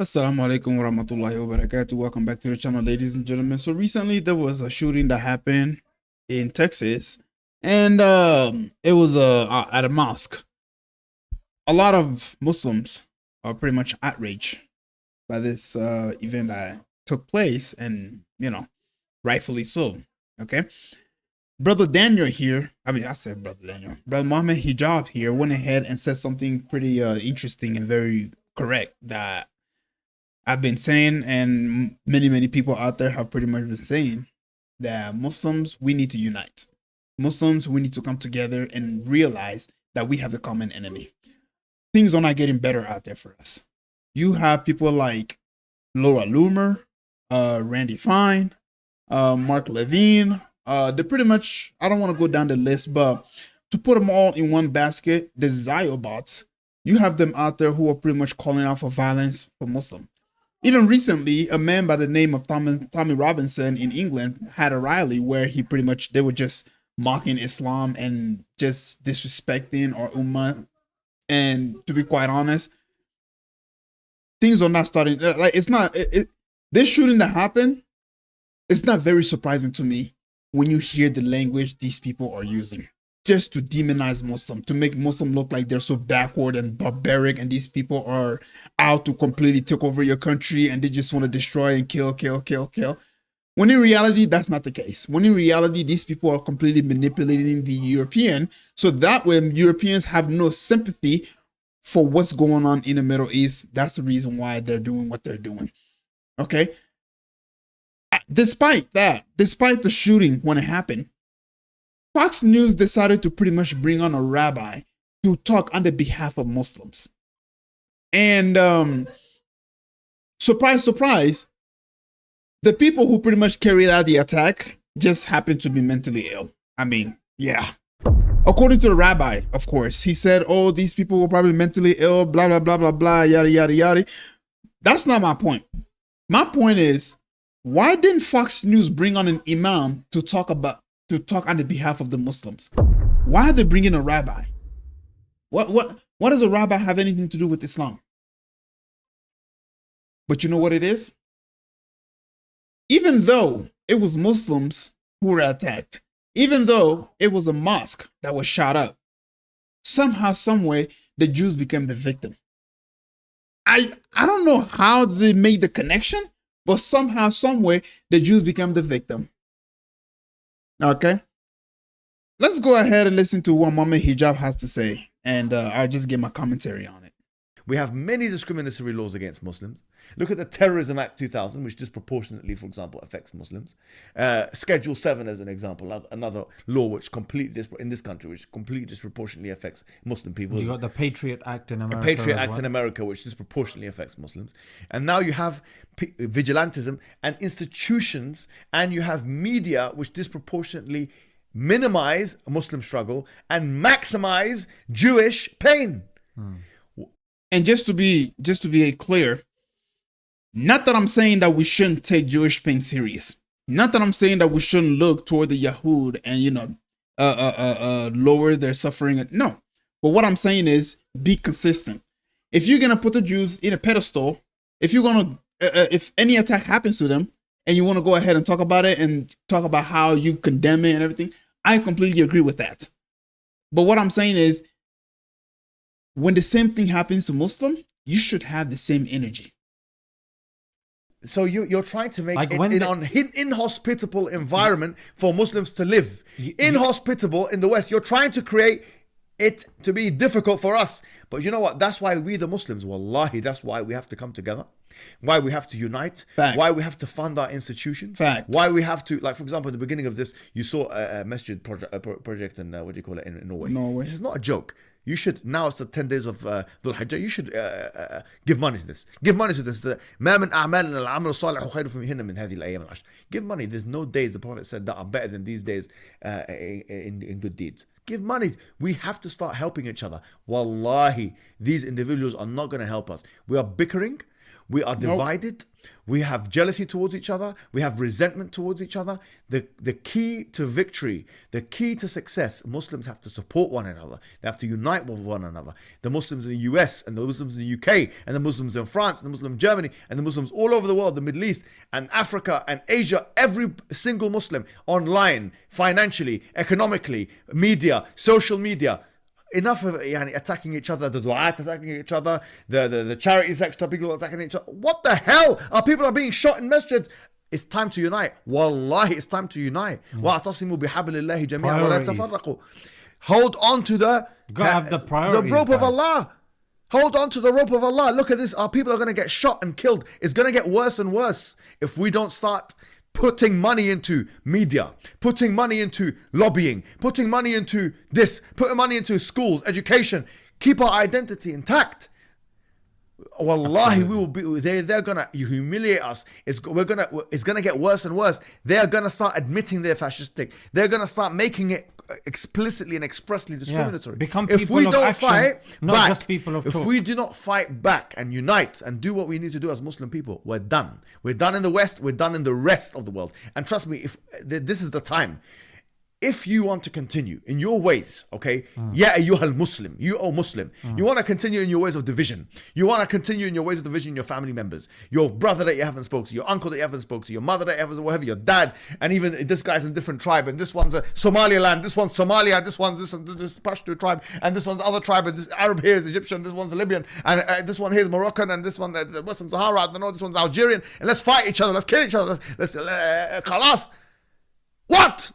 Assalamu alaikum wa rahmatullahi wa barakatuh. Welcome back to the channel, ladies and gentlemen. So recently there was a shooting that happened in Texas, and it was at a mosque. A lot of Muslims are pretty much outraged by this event that took place, and rightfully so. Okay, brother Daniel here. I said brother Daniel. Brother Mohammed Hijab here went ahead and said something pretty interesting and very correct that I've been saying, and many people out there have pretty much been saying that Muslims, we need to unite. Muslims, we need to come together and realize that we have a common enemy. Things are not getting better out there for us. You have people like Laura Loomer, Randy Fine, Mark Levine. They're pretty much, I don't want to go down the list, but to put them all in one basket, the Ziobots, you have them out there who are pretty much calling out for violence for Muslims. Even recently, a man by the name of Tommy Robinson in England had a rally where they were just mocking Islam and just disrespecting our ummah. And to be quite honest, things are not starting. Like it's not this shooting that happened. It's not very surprising to me when you hear the language these people are using, just to demonize Muslim, to make Muslim look like they're so backward and barbaric, and these people are out to completely take over your country and they just want to destroy and kill. When in reality, that's not the case. When in reality, these people are completely manipulating the European, so that way Europeans have no sympathy for what's going on in the Middle East. That's the reason why they're doing what they're doing. Okay. Despite the shooting when it happened, Fox News decided to pretty much bring on a rabbi to talk on the behalf of Muslims. And surprise, surprise, the people who pretty much carried out the attack just happened to be mentally ill. I mean, yeah. According to the rabbi, of course, he said, oh, these people were probably mentally ill, blah, blah, blah, blah, blah, yada, yada, yada. That's not my point. My point is, why didn't Fox News bring on an imam to talk on the behalf of the Muslims? Why are they bringing a rabbi? What does a rabbi have anything to do with Islam? But you know what it is? Even though it was Muslims who were attacked, even though it was a mosque that was shot up, somehow, some way, the Jews became the victim. I don't know how they made the connection, but somehow, some way, the Jews became the victim. Okay, let's go ahead and listen to what Mohammed Hijab has to say, and I'll just give my commentary on it. We have many discriminatory laws against Muslims. Look at the Terrorism Act 2000, which disproportionately, for example, affects Muslims. Schedule 7 as an example, another law which in this country, which completely disproportionately affects Muslim people. You got the Patriot Act in America. Patriot Act in America, which disproportionately affects Muslims. And now you have vigilantism and institutions, and you have media which disproportionately minimize a Muslim struggle and maximize Jewish pain. And just to be clear, not that I'm saying that we shouldn't take Jewish pain serious. Not that I'm saying that we shouldn't look toward the Yahud and lower their suffering. No, but what I'm saying is be consistent. If you're gonna put the Jews in a pedestal, if any attack happens to them, and you want to go ahead and talk about it and talk about how you condemn it and everything, I completely agree with that. But what I'm saying is, when the same thing happens to Muslim, you should have the same energy. So you're trying to make an inhospitable environment for Muslims to live. Inhospitable in the West. You're trying to create it to be difficult for us. But you know what? That's why we the Muslims, wallahi, that's why we have to come together. Why we have to unite. Fact. Why we have to fund our institutions. Fact. Why we have to, like, for example, at the beginning of this, you saw a masjid project in, in Norway. This is not a joke. You should, now it's the 10 days of Dhul Hijjah, you should give money to this. Give money to this. Give money. There's no days, the Prophet said, that are better than these days in good deeds. Give money. We have to start helping each other. Wallahi, these individuals are not going to help us. We are bickering. We are divided. We have jealousy towards each other. We have resentment towards each other. The key to victory, the key to success, Muslims have to support one another. They have to unite with one another. The Muslims in the US and the Muslims in the UK and the Muslims in France and the Muslims in Germany and the Muslims all over the world, the Middle East and Africa and Asia, every single Muslim online, financially, economically, media, social media. Enough of attacking each other, the du'at attacking each other, the charity sector, people attacking each other. What the hell? Our people are being shot in masjids. It's time to unite. Wallahi, it's time to unite. وَاعْتَصِمُوا بِحَبْلِ اللَّهِ جَمِيعًا وَلَا تَفَرَّقُوا. Hold on to the rope of Allah. Hold on to the rope of Allah. Look at this. Our people are going to get shot and killed. It's going to get worse and worse if we don't start putting money into media, putting money into lobbying, putting money into this, putting money into schools, education, keep our identity intact. Wallahi, we will be. They're gonna humiliate us. It's gonna get worse and worse. They're gonna start admitting they're fascistic. They're gonna start making it explicitly and expressly discriminatory. Become people if we don't action, fight not back, just people of if talk. we do not fight back and unite and do what we need to do as Muslim people, we're done. We're done in the West. We're done in the rest of the world. And trust me, if this is the time. If you want to continue in your ways, okay, ya ayyuhal Muslim, you Muslim, you want to continue in your ways of division. You want to continue in your ways of division, your family members, your brother that you haven't spoke to, your uncle that you haven't spoke to, your mother that you haven't, whatever, your dad, and even this guy's in a different tribe, and this one's a Somaliland, this one's Somalia, this one's this Pashto tribe, and this one's the other tribe, and this Arab here is Egyptian, this one's a Libyan, and this one here is Moroccan, and this one, the Western Sahara, I don't know, this one's Algerian, and let's fight each other, let's kill each other, let's khalas. What?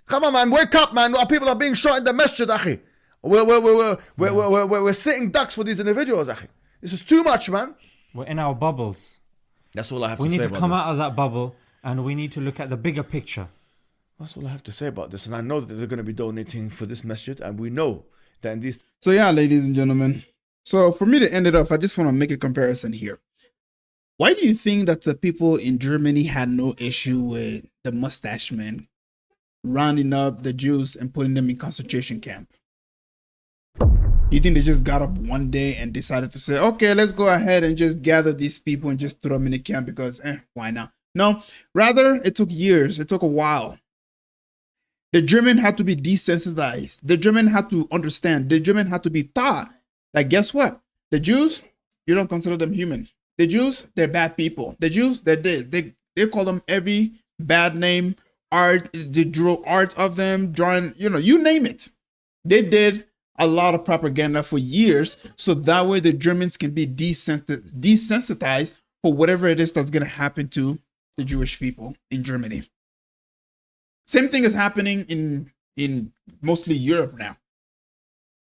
Come on, man, wake up, man. Our people are being shot in the masjid, akhi. We're sitting ducks for these individuals, akhi. This is too much, man. We're in our bubbles. That's all I have to say about this. We need to come out of that bubble and we need to look at the bigger picture. That's all I have to say about this. And I know that they're going to be donating for this masjid, and we know that in these... So yeah, ladies and gentlemen. So for me to end it off, I just want to make a comparison here. Why do you think that the people in Germany had no issue with the mustache men rounding up the Jews and putting them in concentration camp? You think they just got up one day and decided to say, okay, let's go ahead and just gather these people and just throw them in the camp because why not? No, rather it took years. It took a while. The German had to be desensitized. The German had to understand. The German had to be taught that guess what? The Jews, you don't consider them human. The Jews, they're bad people. The Jews, they call them every bad name. Art, they drew art of them, drawing, you name it. They did a lot of propaganda for years, so that way the Germans can be desensitized for whatever it is that's going to happen to the Jewish people in Germany. Same thing is happening in mostly Europe now.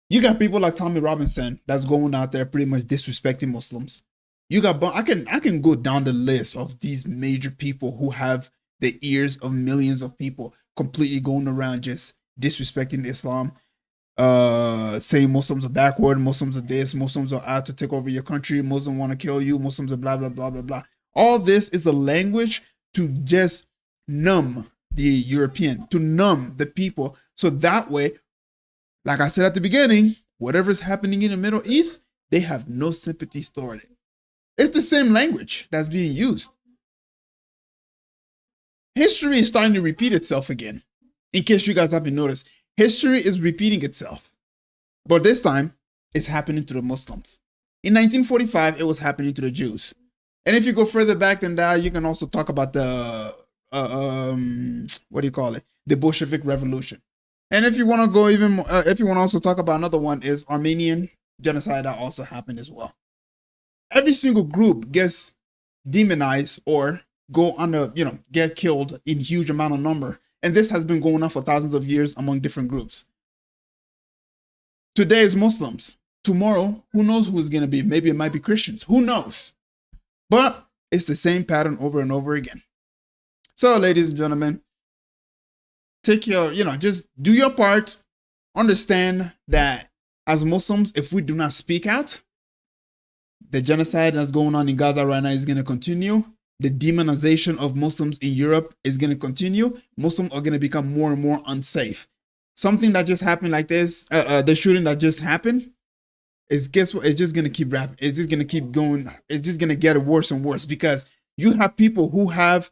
You got people like Tommy Robinson that's going out there pretty much disrespecting Muslims. You got, I can go down the list of these major people who have the ears of millions of people completely going around just disrespecting Islam, saying Muslims are backward, Muslims are this, Muslims are out to take over your country, Muslims want to kill you, Muslims are blah, blah, blah, blah, blah. All this is a language to just numb the European, to numb the people. So that way, like I said at the beginning, whatever's happening in the Middle East, they have no sympathy toward it. It's the same language that's being used. History is starting to repeat itself again. In case you guys haven't noticed, history is repeating itself. But this time, it's happening to the Muslims. In 1945, it was happening to the Jews. And if you go further back than that, you can also talk about the, the Bolshevik Revolution. And if you want to go even, if you want to also talk about another one is Armenian genocide that also happened as well. Every single group gets demonized or go under, get killed in huge amount of number. And this has been going on for thousands of years among different groups. Today is Muslims. Tomorrow, who knows who it's going to be? Maybe it might be Christians. Who knows? But it's the same pattern over and over again. So, ladies and gentlemen, take your, just do your part. Understand that as Muslims, if we do not speak out, the genocide that's going on in Gaza right now is going to continue. The demonization of Muslims in Europe is going to continue. Muslims are going to become more and more unsafe. Something that just happened like this, the shooting that just happened, guess what? It's just gonna keep rapping. It's just gonna keep going. It's just gonna get worse and worse because you have people who have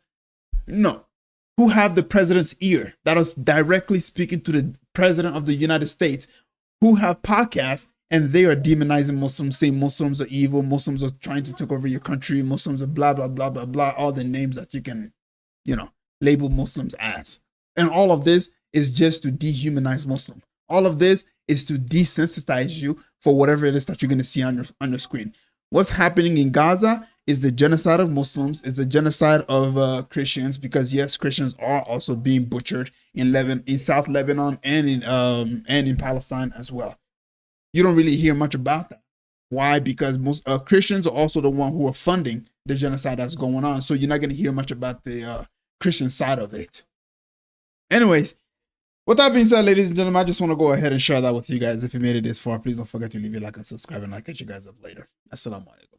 the president's ear that is directly speaking to the president of the United States, who have podcasts and they are demonizing Muslims, saying Muslims are evil, Muslims are trying to take over your country, Muslims are blah blah blah blah blah, all the names that you can, label Muslims as. And all of this is just to dehumanize Muslims. All of this is to desensitize you for whatever it is that you're going to see on your screen. What's happening in Gaza is the genocide of Muslims, is the genocide of Christians, because yes, Christians are also being butchered in South Lebanon and in Palestine as well. You don't really hear much about that. Why? Because most Christians are also the one who are funding the genocide that's going on. So you're not going to hear much about the Christian side of it. Anyways, with that being said, ladies and gentlemen, I just want to go ahead and share that with you guys. If you made it this far, please don't forget to leave a like and subscribe, and I'll catch you guys up later. Assalamu alaikum.